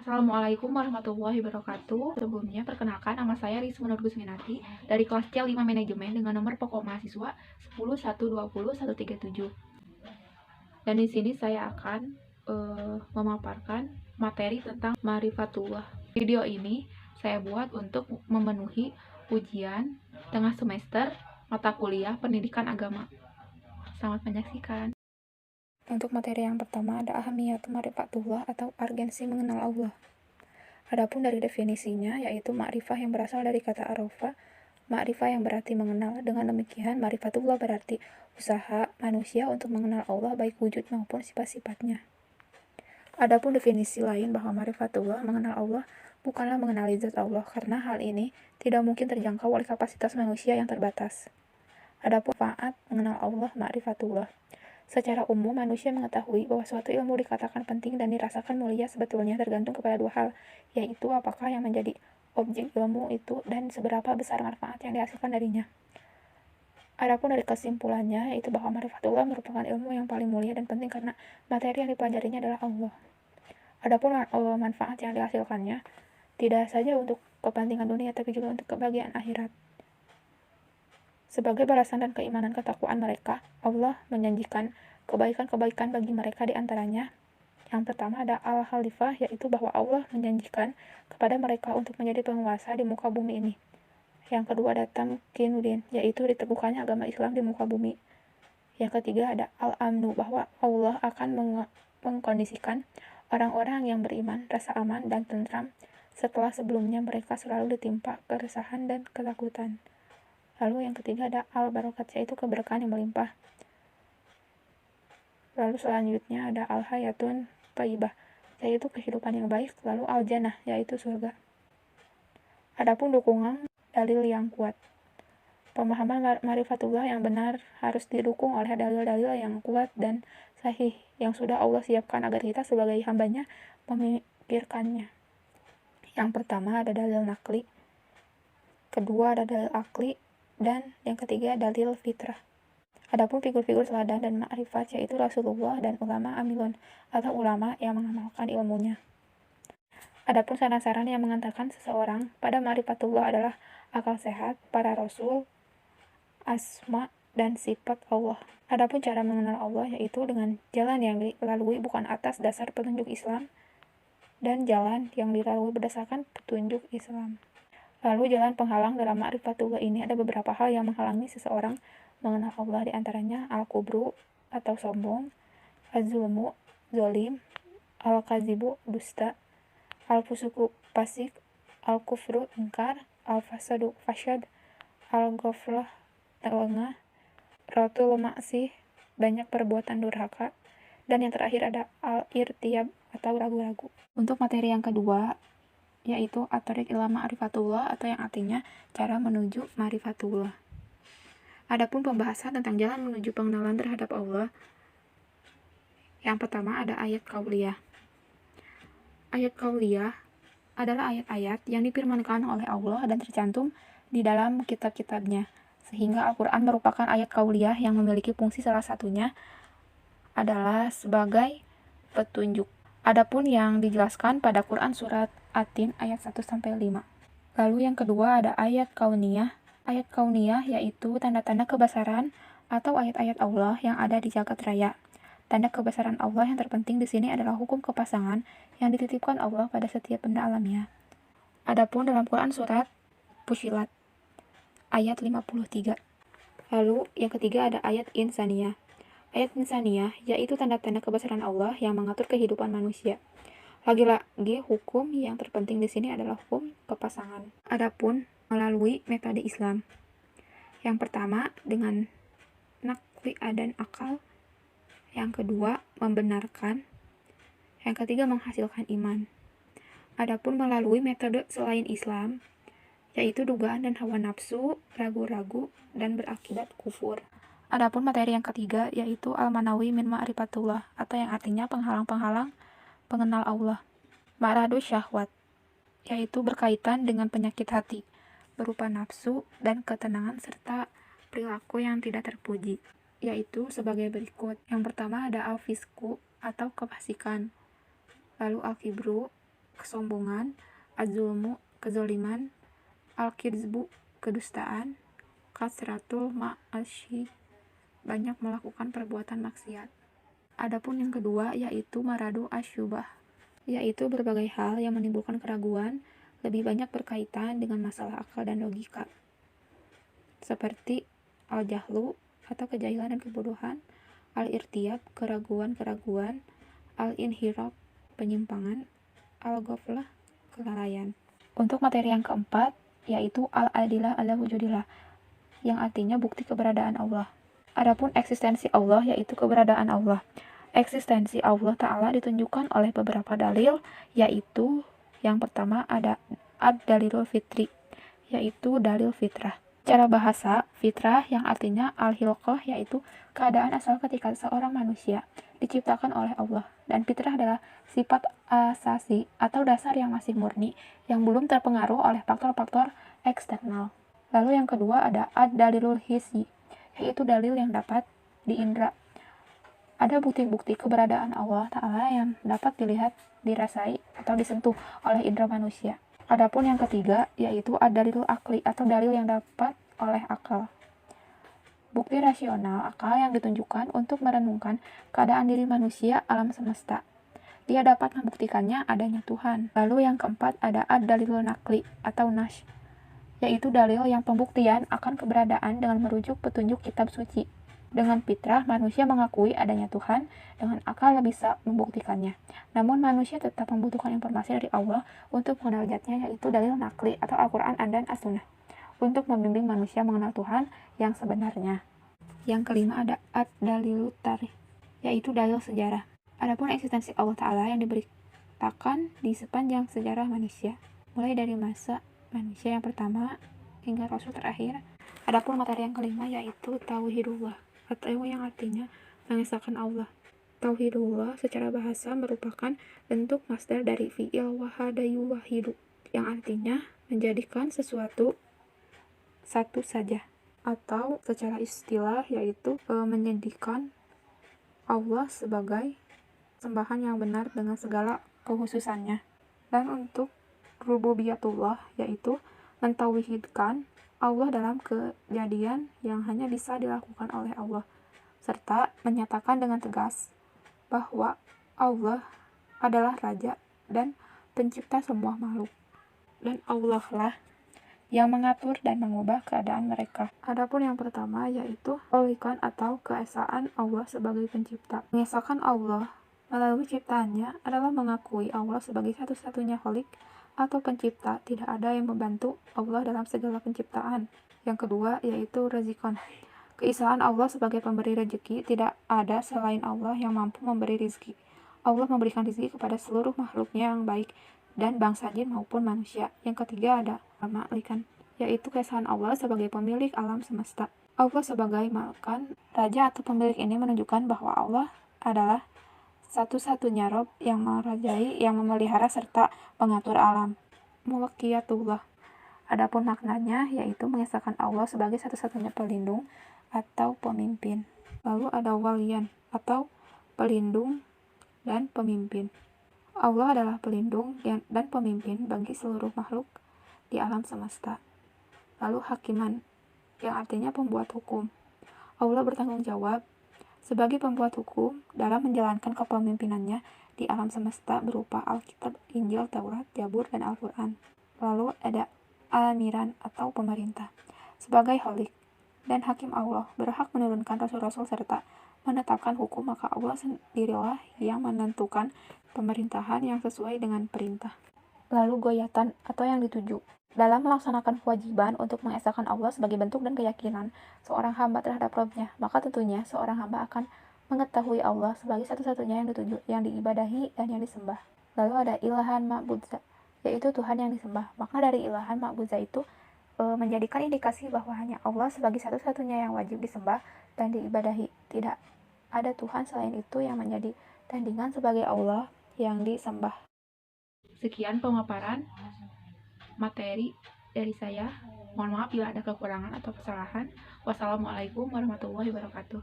Assalamualaikum warahmatullahi wabarakatuh. Sebelumnya, perkenalkan nama saya Risma Nur Gusminati dari kelas C5 Manajemen dengan nomor pokok mahasiswa 10120137. Dan di sini saya akan memaparkan materi tentang Ma'rifatullah. Video ini saya buat untuk memenuhi ujian tengah semester mata kuliah Pendidikan Agama. Selamat menyaksikan. Untuk materi yang pertama ada ahamiyat ma'rifatullah atau urgensi mengenal Allah. Adapun dari definisinya yaitu ma'rifah yang berasal dari kata arafa, ma'rifah yang berarti mengenal. Dengan demikian ma'rifatullah berarti usaha manusia untuk mengenal Allah baik wujud maupun sifat-sifatnya. Adapun definisi lain bahwa ma'rifatullah mengenal Allah bukanlah mengenali zat Allah karena hal ini tidak mungkin terjangkau oleh kapasitas manusia yang terbatas. Adapun manfaat mengenal Allah ma'rifatullah. Secara umum, manusia mengetahui bahwa suatu ilmu dikatakan penting dan dirasakan mulia sebetulnya tergantung kepada dua hal, yaitu apakah yang menjadi objek ilmu itu dan seberapa besar manfaat yang dihasilkan darinya. Adapun dari kesimpulannya, yaitu bahwa ma'rifatullah merupakan ilmu yang paling mulia dan penting karena materi yang dipelajarinya adalah Allah. Adapun manfaat yang dihasilkannya, tidak saja untuk kepentingan dunia, tapi juga untuk kebahagiaan akhirat. Sebagai balasan dan keimanan ketakwaan mereka, Allah menjanjikan kebaikan-kebaikan bagi mereka di antaranya. Yang pertama ada al-khalifah, yaitu bahwa Allah menjanjikan kepada mereka untuk menjadi penguasa di muka bumi ini. Yang kedua ada tamkinuddin, yaitu diteguhkannya agama Islam di muka bumi. Yang ketiga ada al-amnu, bahwa Allah akan mengkondisikan orang-orang yang beriman rasa aman dan tentram setelah sebelumnya mereka selalu ditimpa keresahan dan ketakutan. Lalu yang ketiga ada al-barokat, yaitu keberkahan yang melimpah. Lalu selanjutnya ada al-hayatun thayyibah, yaitu kehidupan yang baik. Lalu al-jannah, yaitu surga. Adapun dukungan dalil yang kuat. Pemahaman ma'rifatullah yang benar harus didukung oleh dalil-dalil yang kuat dan sahih yang sudah Allah siapkan agar kita sebagai hambanya memikirkannya. Yang pertama ada dalil nakli, kedua ada dalil akli, dan yang ketiga dalil fitrah. Adapun figur-figur teladan dan ma'rifat yaitu Rasulullah dan ulama amilun atau ulama yang mengamalkan ilmunya. Adapun saran-saran yang mengantarkan seseorang pada ma'rifatullah adalah akal sehat, para rasul, asma dan sifat Allah. Adapun cara mengenal Allah yaitu dengan jalan yang dilalui bukan atas dasar petunjuk Islam dan jalan yang dilalui berdasarkan petunjuk Islam. Lalu jalan penghalang dalam ma'rifatullah ini ada beberapa hal yang menghalangi seseorang mengenal Allah, di antaranya al-kubru atau sombong, az-zulmu zolim, al-kazibu dusta, al-fusuku fasik, al-kufru ingkar, al-fasadu fasyad, al-ghaflah lengah, ratul maksih banyak perbuatan durhaka, dan yang terakhir ada al-irtiyab atau ragu-ragu. Untuk materi yang kedua yaitu at-thariq ila ma'rifatullah atau yang artinya cara menuju ma'rifatullah. Adapun pembahasan tentang jalan menuju pengenalan terhadap Allah. Yang pertama ada ayat qauliyah. Ayat qauliyah adalah ayat-ayat yang difirmankan oleh Allah dan tercantum di dalam kitab-kitabnya, sehingga Al-Quran merupakan ayat qauliyah yang memiliki fungsi salah satunya adalah sebagai petunjuk. Adapun yang dijelaskan pada Quran surat At-Tin ayat 1-5. Lalu yang kedua ada ayat kauniyah. Ayat kauniyah yaitu tanda-tanda kebesaran atau ayat-ayat Allah yang ada di jagat raya. Tanda kebesaran Allah yang terpenting di sini adalah hukum kepasangan yang dititipkan Allah pada setiap benda alamnya. Adapun dalam Quran surat Fussilat ayat 53. Lalu yang ketiga ada ayat insaniyah. Ayat insaniyah yaitu tanda-tanda kebesaran Allah yang mengatur kehidupan manusia. Lagi-lagi hukum yang terpenting di sini adalah hukum kepasangan. Adapun melalui metode Islam. Yang pertama dengan nakli dan akal. Yang kedua membenarkan. Yang ketiga menghasilkan iman. Adapun melalui metode selain Islam yaitu dugaan dan hawa nafsu, ragu-ragu, dan berakibat kufur. Adapun materi yang ketiga yaitu al-manawi min ma'rifatullah atau yang artinya penghalang-penghalang pengenal Allah. Ma'radu syahwat yaitu berkaitan dengan penyakit hati berupa nafsu dan ketenangan serta perilaku yang tidak terpuji, yaitu sebagai berikut. Yang pertama ada al-fisku atau kefasikan, lalu al-kibru kesombongan, az-zulmu, kezoliman, al-kidzbu, kedustaan, kasratul ma'asyi, banyak melakukan perbuatan maksiat. Adapun yang kedua yaitu maradu asyubah, yaitu berbagai hal yang menimbulkan keraguan, lebih banyak berkaitan dengan masalah akal dan logika, seperti al-jahlu atau kejahilan dan kebodohan, al-irtiyab, keraguan-keraguan, al-inhiraf, penyimpangan, al-ghaflah, kelalaian. Untuk materi yang keempat yaitu al-adilah ala wujudillah, yang artinya bukti keberadaan Allah. Adapun eksistensi Allah yaitu keberadaan Allah. Eksistensi Allah Ta'ala ditunjukkan oleh beberapa dalil, yaitu yang pertama ada ad-dalilul fitri, yaitu dalil fitrah. Cara bahasa, fitrah yang artinya al-hilqah, yaitu keadaan asal ketika seorang manusia diciptakan oleh Allah. Dan fitrah adalah sifat asasi atau dasar yang masih murni, yang belum terpengaruh oleh faktor-faktor eksternal. Lalu yang kedua ada ad-dalilul hissi, yaitu dalil yang dapat diindra. Ada bukti-bukti keberadaan Allah Ta'ala yang dapat dilihat, dirasai, atau disentuh oleh indera manusia. Adapun yang ketiga yaitu ad-dalilul akli, atau dalil yang dapat oleh akal. Bukti rasional akal yang ditunjukkan untuk merenungkan keadaan diri manusia alam semesta. Dia dapat membuktikannya adanya Tuhan. Lalu yang keempat ada ad-dalilul nakli atau nash, yaitu dalil yang pembuktian akan keberadaan dengan merujuk petunjuk kitab suci. Dengan fitrah, manusia mengakui adanya Tuhan, dengan akal bisa membuktikannya. Namun manusia tetap membutuhkan informasi dari Allah untuk mengenal zatnya, yaitu dalil nakli atau Al-Quran dan As-Sunnah, untuk membimbing manusia mengenal Tuhan yang sebenarnya. Yang kelima ada ad-dalilut tarikh, yaitu dalil sejarah. Adapun eksistensi Allah Ta'ala yang diberitakan di sepanjang sejarah manusia, mulai dari masa manusia yang pertama hingga Rasul terakhir. Adapun materi yang kelima yaitu tauhidullah, atau yang artinya mengesahkan Allah. Tauhidullah secara bahasa merupakan bentuk masdar dari fi'il wahada yuwahidu, yang artinya menjadikan sesuatu satu saja, atau secara istilah yaitu menjadikan Allah sebagai sembahan yang benar dengan segala kekhususannya. Dan untuk rububiyatullah yaitu mentauhidkan Allah dalam kejadian yang hanya bisa dilakukan oleh Allah, serta menyatakan dengan tegas bahwa Allah adalah Raja dan pencipta semua makhluk, dan Allah lah yang mengatur dan mengubah keadaan mereka. Adapun yang pertama yaitu khaliqan atau keesaan Allah sebagai pencipta. Mengesahkan Allah melalui ciptaannya adalah mengakui Allah sebagai satu-satunya khalik atau pencipta, tidak ada yang membantu Allah dalam segala penciptaan. Yang kedua yaitu rezikon, keesaan Allah sebagai pemberi rezeki, tidak ada selain Allah yang mampu memberi rezeki. Allah memberikan rezeki kepada seluruh makhluknya yang baik, dan bangsa jin maupun manusia. Yang ketiga ada malikan, yaitu keesaan Allah sebagai pemilik alam semesta. Allah sebagai malikan, raja atau pemilik ini menunjukkan bahwa Allah adalah satu-satunya Rob yang merajai, yang memelihara serta mengatur alam. Mulkiyatullah, adapun maknanya yaitu mengesahkan Allah sebagai satu-satunya pelindung atau pemimpin. Lalu ada waliyan atau pelindung dan pemimpin. Allah adalah pelindung dan pemimpin bagi seluruh makhluk di alam semesta. Lalu hakiman, yang artinya pembuat hukum. Allah bertanggung jawab sebagai pembuat hukum dalam menjalankan kepemimpinannya di alam semesta berupa Alkitab, Injil, Taurat, Zabur, dan Al-Quran. Lalu ada amiran atau pemerintah. Sebagai khalik dan hakim Allah berhak menurunkan rasul-rasul serta menetapkan hukum, maka Allah sendirilah yang menentukan pemerintahan yang sesuai dengan perintah. Lalu goyatan atau yang dituju. Dalam melaksanakan kewajiban untuk mengesahkan Allah sebagai bentuk dan keyakinan seorang hamba terhadap Rabb-nya, maka tentunya seorang hamba akan mengetahui Allah sebagai satu-satunya yang dituju, yang diibadahi dan yang disembah. Lalu ada ilahan ma'budza, yaitu Tuhan yang disembah. Maka dari ilahan ma'budza itu menjadikan indikasi bahwa hanya Allah sebagai satu-satunya yang wajib disembah dan diibadahi. Tidak ada Tuhan selain itu yang menjadi tandingan sebagai Allah yang disembah. Sekian pemaparan materi dari saya. Mohon maaf bila ada kekurangan atau kesalahan. Wassalamualaikum warahmatullahi wabarakatuh.